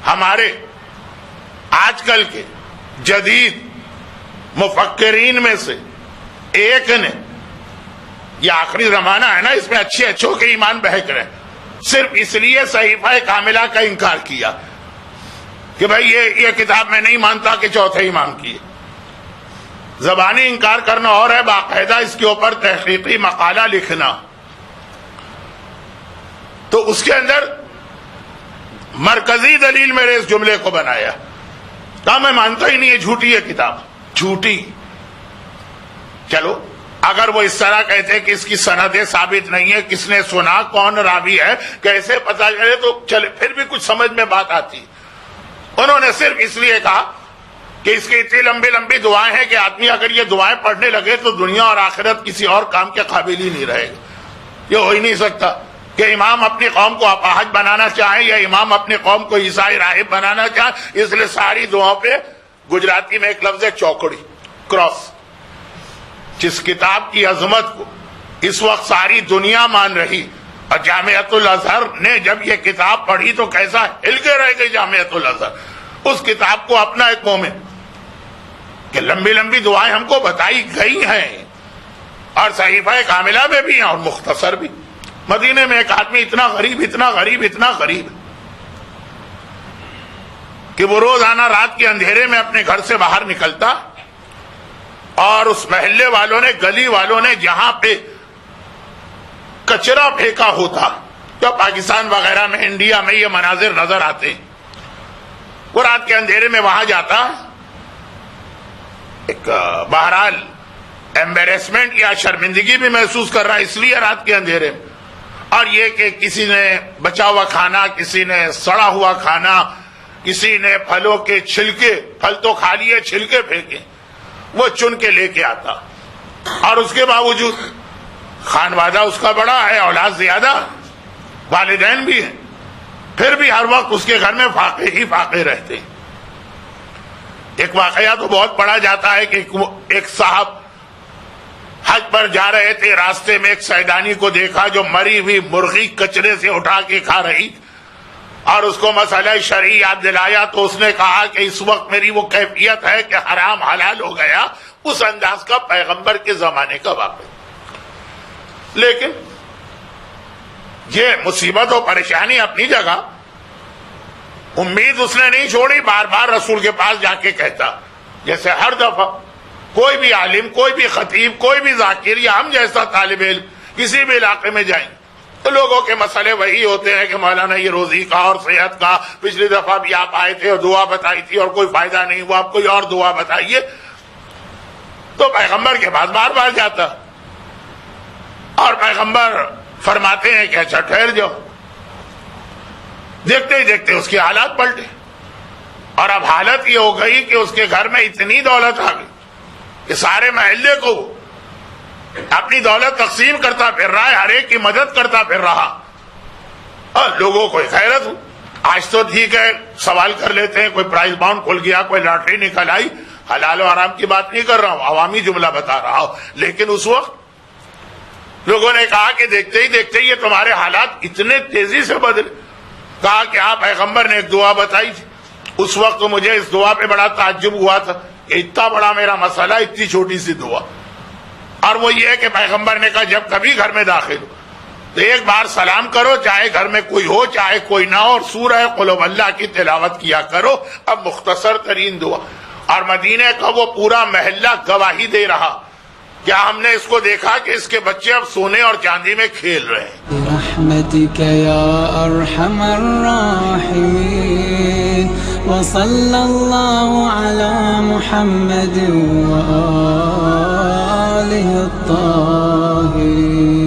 ہمارے آج کل کے جدید مفکرین میں سے ایک نے، یہ آخری زمانہ ہے نا، اس میں اچھے اچھوں کے ایمان بہک رہے، صرف اس لیے صحیفہ کاملہ کا انکار کیا کہ بھائی یہ کتاب میں نہیں مانتا کہ چوتھے امام کی ہے۔ زبانی انکار کرنا اور ہے، باقاعدہ اس کے اوپر تحقیقی مقالہ لکھنا۔ تو اس کے اندر مرکزی دلیل میرے اس جملے کو بنایا، کہا میں مانتا ہی نہیں، یہ جھوٹی ہے کتاب، جھوٹی۔ چلو اگر وہ اس طرح کہتے کہ اس کی سندیں ثابت نہیں ہے، کس نے سنا، کون راوی ہے، کیسے پتہ چلے، تو چلے پھر بھی کچھ سمجھ میں بات آتی۔ انہوں نے صرف اس لیے کہا کہ اس کی اتنی لمبی لمبی دعائیں ہیں کہ آدمی اگر یہ دعائیں پڑھنے لگے تو دنیا اور آخرت کسی اور کام کے قابل ہی نہیں رہے گا۔ یہ ہو ہی نہیں سکتا کہ امام اپنی قوم کو اپاہج بنانا چاہیں یا امام اپنی قوم کو عیسائی راہب بنانا چاہیں، اس لیے ساری دعاؤں پہ گجراتی میں ایک لفظ ہے چوکڑی، کراس۔ جس کتاب کی عظمت کو اس وقت ساری دنیا مان رہی، اور جامعۃ الازہر نے جب یہ کتاب پڑھی تو کیسا ہل کے رہ گئی جامعۃ الازہر اس کتاب کو اپنا ایک مومن، کہ لمبی لمبی دعائیں ہم کو بتائی گئی ہیں اور صحیفہ کاملہ میں بھی ہیں اور مختصر بھی۔ مدینے میں ایک آدمی اتنا غریب اتنا غریب اتنا غریب کہ وہ روزانہ رات کے اندھیرے میں اپنے گھر سے باہر نکلتا، اور اس محلے والوں نے، گلی والوں نے جہاں پہ کچرا پھینکا ہوتا، جو پاکستان وغیرہ میں، انڈیا میں یہ مناظر نظر آتے، وہ رات کے اندھیرے میں وہاں جاتا، ایک بہرحال ایمبیرسمنٹ یا شرمندگی بھی محسوس کر رہا اس لیے رات کے اندھیرے میں، اور یہ کہ کسی نے بچا ہوا کھانا، کسی نے سڑا ہوا کھانا، کسی نے پھلوں کے چھلکے، پھل تو کھا لیے، چھلکے پھینکے، وہ چن کے لے کے آتا، اور اس کے باوجود خانوادہ اس کا بڑا ہے، اولاد زیادہ، والدین بھی ہیں، پھر بھی ہر وقت اس کے گھر میں فاقے ہی فاقے رہتے۔ ایک واقعہ تو بہت پڑھا جاتا ہے کہ ایک صاحب حج پر جا رہے تھے، راستے میں ایک سیدانی کو دیکھا جو مری ہوئی مرغی کچرے سے اٹھا کے کھا رہی، اور اس کو مسئلہ شرعی یاد دلایا تو اس نے کہا کہ اس وقت میری وہ کیفیت ہے کہ حرام حلال ہو گیا، اس انداز کا پیغمبر کے زمانے کا واقعہ۔ لیکن یہ مصیبت و پریشانی اپنی جگہ، امید اس نے نہیں چھوڑی، بار بار رسول کے پاس جا کے کہتا، جیسے ہر دفعہ کوئی بھی عالم، کوئی بھی خطیب، کوئی بھی ذاکر یا ہم جیسا طالب علم کسی بھی علاقے میں جائیں تو لوگوں کے مسئلے وہی ہوتے ہیں کہ مولانا یہ روزی کا اور صحت کا، پچھلی دفعہ بھی آپ آئے تھے اور دعا بتائی تھی اور کوئی فائدہ نہیں ہوا، آپ کوئی اور دعا بتائیے۔ تو پیغمبر کے پاس بار بار جاتا، اور پیغمبر فرماتے ہیں کہ اچھا ٹھہر جاؤ۔ دیکھتے ہی دیکھتے اس کی حالات پلٹے، اور اب حالت یہ ہو گئی کہ اس کے گھر میں اتنی دولت آ گئی کہ سارے محلے کو اپنی دولت تقسیم کرتا پھر رہا ہے، ہر ایک کی مدد کرتا پھر رہا، اور لوگوں کو حیرت ہو۔ آج تو ٹھیک ہے سوال کر لیتے ہیں، کوئی پرائز باؤنڈ کھل گیا، کوئی لاٹری نکل آئی، حلال و حرام کی بات نہیں کر رہا ہوں، عوامی جملہ بتا رہا ہوں۔ لیکن اس وقت لوگوں نے کہا کہ دیکھتے ہی دیکھتے یہ تمہارے حالات اتنے تیزی سے بدلے۔ کہا کہ آپ پیغمبر نے ایک دعا بتائی تھی، اس وقت مجھے اس دعا پہ بڑا تعجب ہوا تھا کہ اتنا بڑا میرا مسئلہ، اتنی چھوٹی سی دعا، اور وہ یہ ہے کہ پیغمبر نے کہا جب کبھی گھر میں داخل ہو تو ایک بار سلام کرو، چاہے گھر میں کوئی ہو چاہے کوئی نہ ہو، اور سورہ قل هو اللہ کی تلاوت کیا کرو۔ اب مختصر ترین دعا، اور مدینے کا وہ پورا محلہ گواہی دے رہا، کیا ہم نے اس کو دیکھا کہ اس کے بچے اب سونے اور چاندی میں کھیل رہے ہیں۔ برحمتک یا ارحم الراحمین، وصلی اللہ علی محمد وآلہ الطاہرین۔